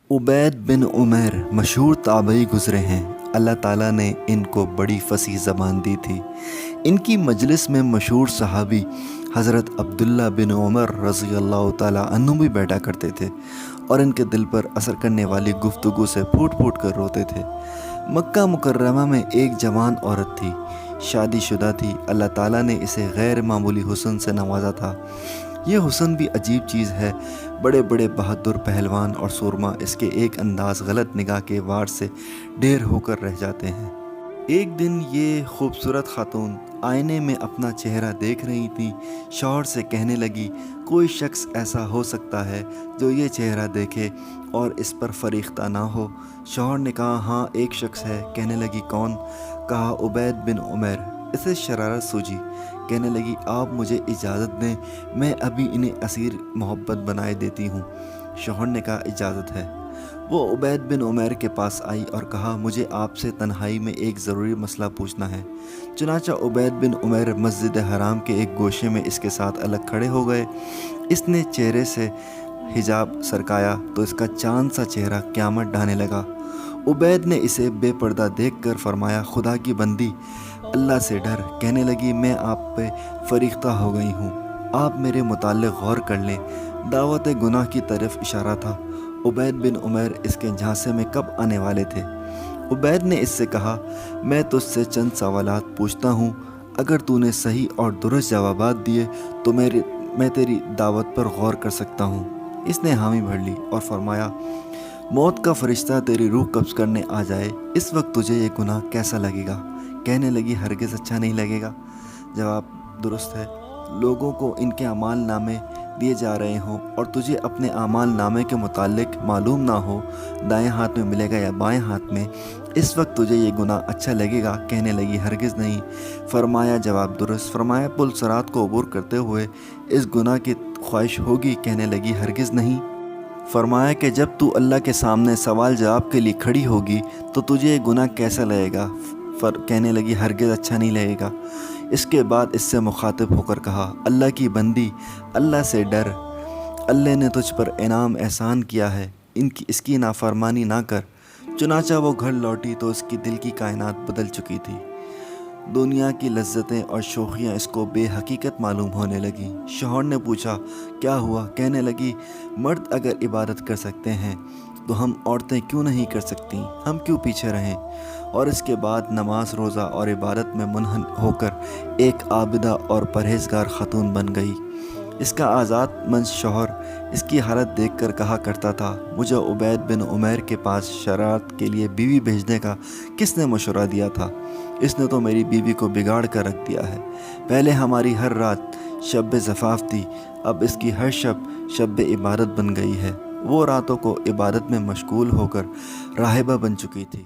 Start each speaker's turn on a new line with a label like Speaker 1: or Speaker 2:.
Speaker 1: उबैद बिन उमैर मशहूर ताबई गुज़रे हैं। अल्लाह ताला ने इनको बड़ी फसीह ज़बान दी थी। इनकी मजलिस में मशहूर सहाबी हज़रत अब्दुल्ला बिन उमर रज़ी अल्लाह ताला अन्हु भी बैठा करते थे और इनके दिल पर असर करने वाली गुफ्तगू से फूट फूट कर रोते थे। मक्का मुकर्रमा में एक जवान औरत थी, शादीशुदा थी। अल्लाह ताला ने इसे गैर मामूली हुस्न से नवाजा था। ये हुस्न भी अजीब चीज़ है। बड़े बड़े बहादुर पहलवान और सूरमा इसके एक अंदाज़ गलत निगाह के वार से ढेर होकर रह जाते हैं। एक दिन ये खूबसूरत खातून आईने में अपना चेहरा देख रही थी। शौहर से कहने लगी, कोई शख्स ऐसा हो सकता है जो ये चेहरा देखे और इस पर फरीख्ता ना हो। शौहर ने कहा, हाँ एक शख्स है। कहने लगी, कौन? कहा, उबैद बिन उमैर। इसे शरारत सूझी। कहने लगी, आप मुझे इजाज़त दें, मैं अभी इन्हें असीर मोहब्बत बनाए देती हूँ। शौहर ने कहा, इजाज़त है। वो उबैद बिन उमैर के पास आई और कहा, मुझे आपसे तन्हाई में एक ज़रूरी मसला पूछना है। चुनांचे उबैद बिन उमैर मस्जिद हराम के एक गोशे में इसके साथ अलग खड़े हो गए। इसने चेहरे से हिजाब सरकाया तो इसका चांद सा चेहरा क़यामत ढाने लगा। उबैद ने इसे बेपर्दा देखकर फरमाया, खुदा की बंदी, अल्लाह से डर। कहने लगी, मैं आप पे फरीख्ता हो गई हूँ, आप मेरे मुताल्लिक़ गौर कर लें। दावत गुनाह की तरफ इशारा था। उबैद बिन उमैर इसके झांसे में कब आने वाले थे। उबैद ने इससे कहा, मैं तुझसे चंद सवालात पूछता हूँ, अगर तूने सही और दुरुस्त जवाबात दिए तो मैं तेरी दावत पर गौर कर सकता हूँ। इसने हामी भर ली और फरमाया, मौत का फरिश्ता तेरी रूह कब्ज़ करने आ जाए, इस वक्त तुझे ये गुनाह कैसा लगेगा? कहने लगी, हरगिज़ अच्छा नहीं लगेगा। जवाब दुरुस्त है। लोगों को इनके अमाल नामे दिए जा रहे हों और तुझे अपने अमाल नामे के मुतालिक मालूम ना हो दाएं हाथ में मिलेगा या बाएं हाथ में, इस वक्त तुझे ये गुनाह अच्छा लगेगा? कहने लगी, हरगिज़ नहीं। फरमाया, जवाब दुरुस्त। फरमाया, पुल सरात को अबूर करते हुए इस गुनाह की ख्वाहिश होगी? कहने लगी, हरगिज़ नहीं। फरमाया कि जब तू अल्लाह के सामने सवाल जवाब के लिए खड़ी होगी तो तुझे ये गुनाह कैसा लगेगा? कहने लगी, हरगिज़ अच्छा नहीं लगेगा। इसके बाद इससे मुखातिब होकर कहा, अल्लाह की बंदी, अल्लाह से डर। अल्लाह ने तुझ पर इनाम एहसान किया है, इसकी नाफरमानी ना कर। चुनांचे वो घर लौटी तो उसकी दिल की कायनात बदल चुकी थी। दुनिया की लज्जतें और शोखियाँ इसको बेहकीकत मालूम होने लगी। शौहर ने पूछा, क्या हुआ? कहने लगी, मर्द अगर इबादत कर सकते हैं तो हम औरतें क्यों नहीं कर सकती? हम क्यों पीछे रहें? और इसके बाद नमाज, रोज़ा और इबादत में मुनहन होकर एक आबिदा और परहेज़गार खातून बन गई। इसका आज़ाद मंद शौहर इसकी हालत देखकर कहा करता था, मुझे उबैद बिन उमैर के पास शरारत के लिए बीवी भेजने का किसने मशवरा दिया था? इसने तो मेरी बीवी को बिगाड़ कर रख दिया है। पहले हमारी हर रात शब ज़फ़ाफ़ थी, अब इसकी हर शब इबादत बन गई है। वो रातों को इबादत में मशगूल होकर राहिबा बन चुकी थी।